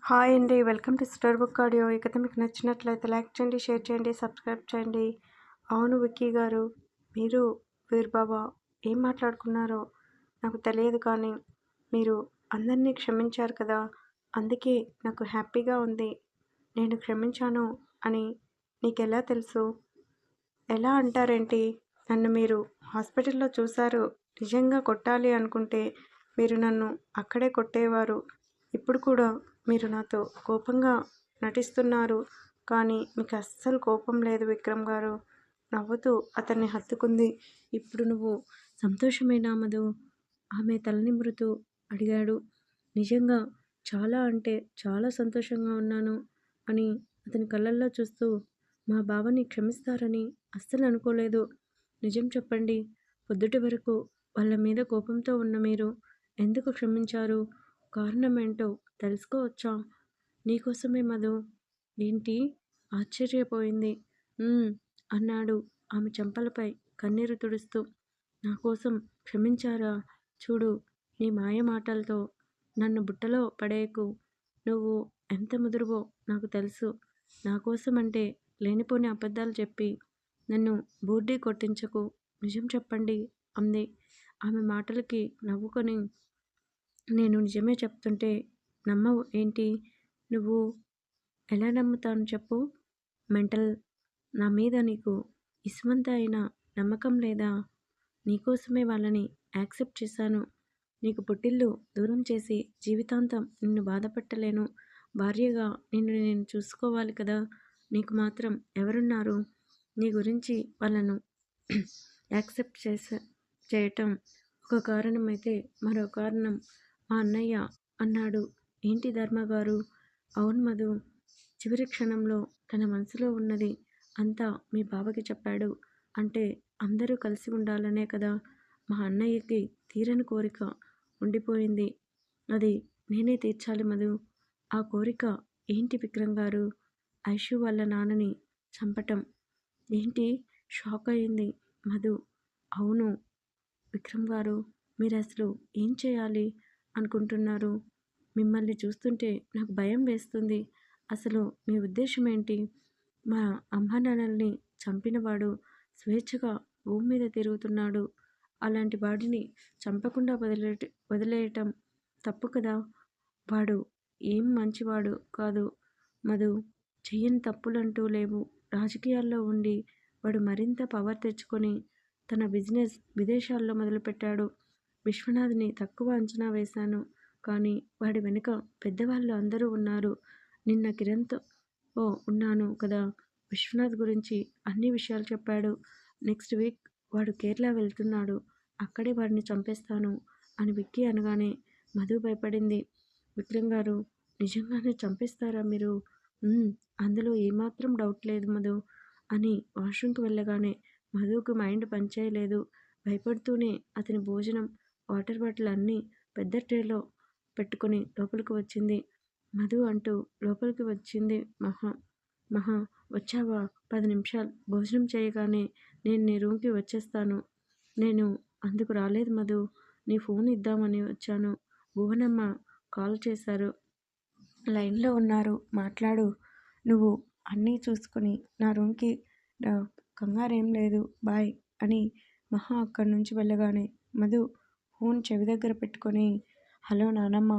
Hi అండి. Welcome to star book audio. ఈ కథ మీకు నచ్చినట్లయితే లైక్ చేయండి, షేర్ చేయండి, సబ్స్క్రైబ్ చేయండి. అవును విక్కీ గారు, మీరు వీర్బావ ఏం మాట్లాడుకున్నారో నాకు తెలియదు, కానీ మీరు అందరినీ క్షమించారు కదా, అందుకే నాకు హ్యాపీగా ఉంది. నేను క్షమించాను అని నీకెలా తెలుసు? ఎలా అంటారేంటి? నన్ను మీరు హాస్పిటల్లో చూశారు. నిజంగా కొట్టాలి అనుకుంటే మీరు నన్ను అక్కడే కొట్టేవారు. ఇప్పుడు కూడా మీరు నాతో కోపంగా నటిస్తున్నారు, కానీ మీకు అస్సలు కోపం లేదు విక్రమ్ గారు. నవ్వుతూ అతన్ని హత్తుకుంది. ఇప్పుడు నువ్వు సంతోషమేనా మధు? ఆమె తలనిమురుతూ అడిగాడు. నిజంగా చాలా అంటే చాలా సంతోషంగా ఉన్నాను అని అతని కళ్ళల్లో చూస్తూ, మా బావని క్షమిస్తారని అస్సలు అనుకోలేదు. నిజం చెప్పండి. పొద్దుటి వరకు వాళ్ళ మీద కోపంతో ఉన్న మీరు ఎందుకు క్షమించారు? కారణమేంటో తెలుసుకోవచ్చా? నీకోసమే మధు. ఏంటి? ఆశ్చర్యపోయింది. "ఉమ్" అన్నాడు ఆమె చెంపలపై కన్నీరు తుడుస్తూ. నా కోసం క్షమించారా? చూడు, నీ మాయ మాటలతో నన్ను బుట్టలో పడేయకు. నువ్వు ఎంత ముదురువో నాకు తెలుసు. నా కోసం అంటే లేనిపోని అబద్ధాలు చెప్పి నన్ను బూర్డీ కొట్టించకు. నిజం చెప్పండి అంది. ఆమె మాటలకి నవ్వుకొని, నేను నిజమే చెప్తుంటే నమ్మవు ఏంటి? నువ్వు ఎలా నమ్ముతాను చెప్పు? మెంటల్. నా మీద నీకు ఇసుమంత అయినా నమ్మకం లేదా? నీకోసమే వాళ్ళని యాక్సెప్ట్ చేశాను. నీకు పుట్టిల్లు దూరం చేసి జీవితాంతం నిన్ను బాధపెట్టలేను. భార్యగా నిన్ను నేను చూసుకోవాలి కదా. నీకు మాత్రం ఎవరున్నారు? నీ గురించి వాళ్ళను యాక్సెప్ట్ చేయటం ఒక కారణమైతే మరో కారణం మా అన్నయ్య అన్నాడు. ఏంటి ధర్మగారు? అవును మధు, చివరి క్షణంలో తన మనసులో ఉన్నది అంతా మీ బావకి చెప్పాడు. అంటే అందరూ కలిసి ఉండాలనే కదా. మా అన్నయ్యకి తీరని కోరిక ఉండిపోయింది. అది నేనే తీర్చాలి మధు. ఆ కోరిక ఏంటి విక్రమ్ గారు? ఐషు వాళ్ళ నాన్నని చంపటం. ఏంటి? షాక్ అయింది మధు. అవును విక్రమ్ గారు, మీరు అసలు ఏం చేయాలి అనుకుంటున్నారు? మిమ్మల్ని చూస్తుంటే నాకు భయం వేస్తుంది. అసలు మీ ఉద్దేశం ఏంటి? మా అమ్మా నాన్నల్ని చంపినవాడు స్వేచ్ఛగా భూమి మీద తిరుగుతున్నాడు. అలాంటి వాడిని చంపకుండా వదిలేయటం తప్పు కదా. వాడు ఏం మంచివాడు కాదు మధు. చెయ్యని తప్పులంటూ లేవు. రాజకీయాల్లో ఉండి వాడు మరింత పవర్ తెచ్చుకొని తన బిజినెస్ విదేశాల్లో మొదలుపెట్టాడు. విశ్వనాథ్ని తక్కువ అంచనా వేశాను, కానీ వాడి వెనుక పెద్దవాళ్ళు అందరూ ఉన్నారు. నిన్న కిరణ్తో ఉన్నాను కదా. విశ్వనాథ్ గురించి అన్ని విషయాలు చెప్పాడు. నెక్స్ట్ వీక్ వాడు కేరళ వెళ్తున్నాడు. అక్కడే వాడిని చంపేస్తాను అని విక్కీ అనగానే మధు భయపడింది. విక్రమ్ గారు, నిజంగానే చంపేస్తారా మీరు? అందులో ఏమాత్రం డౌట్ లేదు మధు అని వాష్రూమ్కి వెళ్ళగానే మధుకు మైండ్ పనిచేయలేదు. భయపడుతూనే అతని భోజనం, వాటర్ బాటిల్ అన్నీ పెద్ద ట్రేలో పెట్టుకుని లోపలికి వచ్చింది. మధు అంటూ లోపలికి వచ్చింది మహా. మహా, వచ్చావా? 10 నిమిషాలు భోజనం చేయగానే నేను నీ రూమ్కి వచ్చేస్తాను. నేను అందుకు రాలేదు మధు, నీ ఫోన్ ఇద్దామని వచ్చాను. భువనమ్మ కాల్ చేశారు. లైన్లో ఉన్నారు, మాట్లాడు. నువ్వు అన్నీ చూసుకుని నా రూమ్కి రా, కంగారేం లేదు, బాయ్ అని మహా అక్కడి నుంచి వెళ్ళగానే మధు ఫోన్ చెవి దగ్గర పెట్టుకొని, హలో నానమ్మ,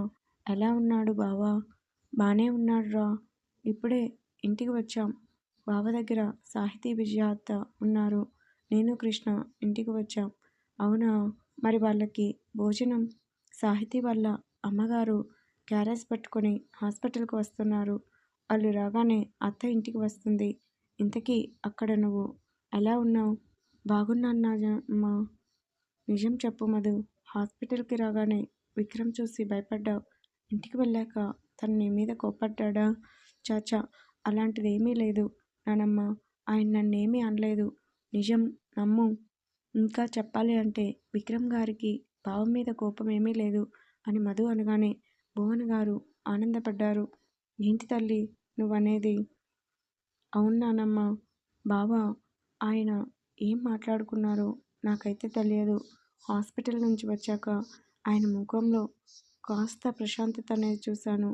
ఎలా ఉన్నాడు బావా? బానే ఉన్నాడురా. ఇప్పుడే ఇంటికి వచ్చాం. బావ దగ్గర సాహితీ, విజయ అత్త ఉన్నారు. నేను కృష్ణ ఇంటికి వచ్చాం. అవునా? మరి వాళ్ళకి భోజనం? సాహితీ వాళ్ళ అమ్మగారు క్యారేజ్ పట్టుకొని హాస్పిటల్కి వస్తున్నారు. వాళ్ళు రాగానే అత్త ఇంటికి వస్తుంది. ఇంతకీ అక్కడ నువ్వు ఎలా ఉన్నావు? బాగున్నానమ్మా. నిజం చెప్పు మధు, హాస్పిటల్కి రాగానే విక్రమ్ చూసి భయపడ్డావు. ఇంటికి వెళ్ళాక తను నీ మీద కోప్పడ్డా? చాచా, అలాంటిదేమీ లేదు నానమ్మ. ఆయన నన్నేమీ అనలేదు. నిజం నమ్ము. ఇంకా చెప్పాలి అంటే విక్రమ్ గారికి బావ మీద కోపం ఏమీ లేదు అని మధు అనగానే భువన్ గారు ఆనందపడ్డారు. ఏంటి తల్లి నువ్వనేది? అవును నానమ్మ. బావ ఆయన ఏం మాట్లాడుకున్నారో నాకైతే తెలియదు. హాస్పిటల్ నుంచి వచ్చాక ఆయన ముఖంలో కాస్త ప్రశాంతత అనేది చూశాను.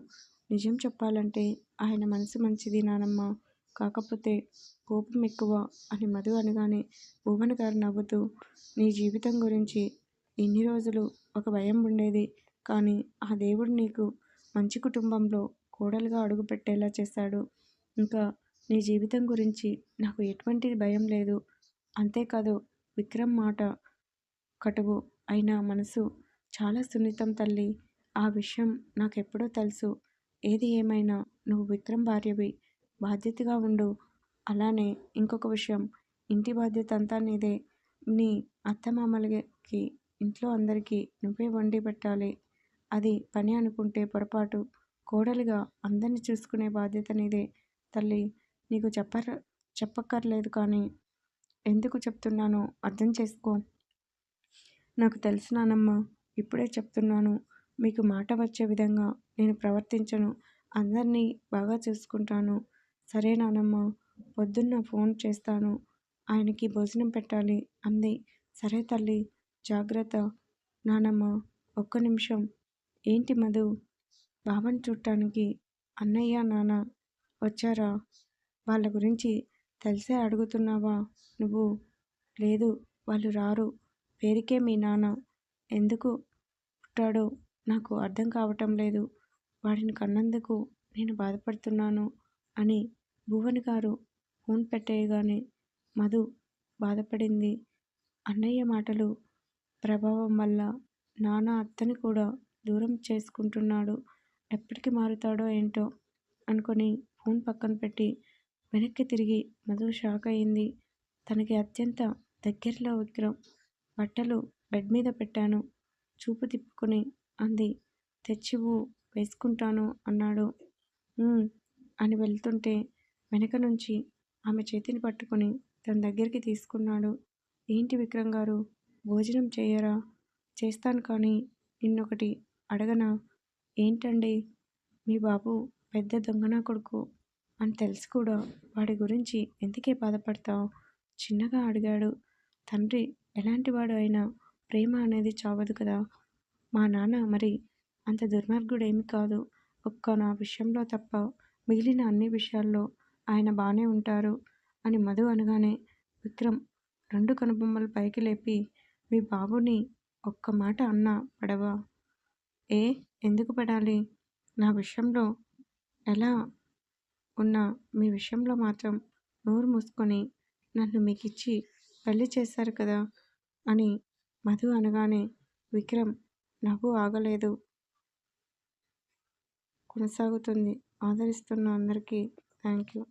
నిజం చెప్పాలంటే ఆయన మనసు మంచిది నానమ్మ. కాకపోతే కోపం ఎక్కువ అని మధు అనగానే భువన్ గారు నవ్వుతూ, నీ జీవితం గురించి ఇన్ని రోజులు ఒక భయం ఉండేది. కానీ ఆ దేవుడు నీకు మంచి కుటుంబంలో కోడలుగా అడుగుపెట్టేలా చేశాడు. ఇంకా నీ జీవితం గురించి నాకు ఎటువంటి భయం లేదు. అంతేకాదు విక్రమ్ మాట కటువు అయినా మనసు చాలా సున్నితం తల్లి. ఆ విషయం నాకెప్పుడో తెలుసు. ఏది ఏమైనా నువ్వు విక్రమ్ భార్యవి. బాధ్యతగా ఉండు. అలానే ఇంకొక విషయం, ఇంటి బాధ్యత అంతా నీదే. నీ అత్తమామలకి ఇంట్లో అందరికీ నువ్వే వండి పెట్టాలి. అది పని అనుకుంటే పొరపాటు. కోడలిగా అందరిని చూసుకునే బాధ్యత నీదే తల్లి. నీకు చెప్పక్కర్లేదు కానీ ఎందుకు చెప్తున్నానో అర్థం చేసుకో. నాకు తెలుసు నానమ్మ. ఇప్పుడే చెప్తున్నాను. మీకు మాట వచ్చే విధంగా నేను ప్రవర్తించను. అందరినీ బాగా చూసుకుంటాను. సరే నానమ్మ. పొద్దున్న ఫోన్ చేస్తాను. ఆయనకి భోజనం పెట్టాలి అంది. సరే తల్లి. జాగ్రత్త. నానమ్మ ఒక్క నిమిషం. ఏంటి మధు? బావని చూడటానికి అన్నయ్య నాన్న వచ్చారా? వాళ్ళ గురించి తెలిసే అడుగుతున్నావా నువ్వు? లేదు, వాళ్ళు రారు. పేరుకే మీ నాన్న. ఎందుకు పుట్టాడో నాకు అర్థం కావటం లేదు. వాడిని కన్నందుకు నేను బాధపడుతున్నాను అని భువన్ గారు ఫోన్ పెట్టేయగానే మధు బాధపడింది. అన్నయ్య మాటలు ప్రభావం వల్ల నాన్న అత్తని కూడా దూరం చేసుకుంటున్నాడు. ఎప్పటికి మారుతాడో ఏంటో అనుకొని ఫోన్ పక్కన పెట్టి వెనక్కి తిరిగి మధు షాక్ అయింది. తనకి అత్యంత దగ్గరలో విక్రమ్. బట్టలు బెడ్ మీద పెట్టాను. చూపు తిప్పుకొని అంది. తెచ్చివు, వేసుకుంటాను అన్నాడు. అని వెళ్తుంటే వెనక నుంచి ఆమె చేతిని పట్టుకొని తన దగ్గరికి తీసుకున్నాడు. ఏంటి విక్రమ్ గారు, భోజనం చేయరా? చేస్తాను కానీ నిన్నొకటి అడగనా? ఏంటండి? మీ బాబు పెద్ద దొంగనా కొడుకు అని తెలిసి కూడా వాడి గురించి ఎందుకే బాధపడతావు? చిన్నగా అడిగాడు. తండ్రి ఎలాంటివాడు అయినా ప్రేమ అనేది చావదు కదా. మా నాన్న మరి అంత దుర్మార్గుడేమి కాదు. ఒక్క నా విషయంలో తప్ప మిగిలిన అన్ని విషయాల్లో ఆయన బాగానే ఉంటారు అని మధు అనగానే విక్రమ్ రెండు కనుబొమ్మలు పైకి లేపి, మీ బాబుని ఒక్క మాట అన్నా పడవా? ఎందుకు పడాలి? నా విషయంలో ఎలా ఉన్నా మీ విషయంలో మాత్రం నోరు మూసుకొని నన్ను మీకిచ్చి పెళ్లి చేశారు కదా అని మధు అనగానే విక్రమ్ నవ్వు ఆగలేదు. కొనసాగుతుంది. ఆదరిస్తున్న అందరికీ థ్యాంక్ యూ.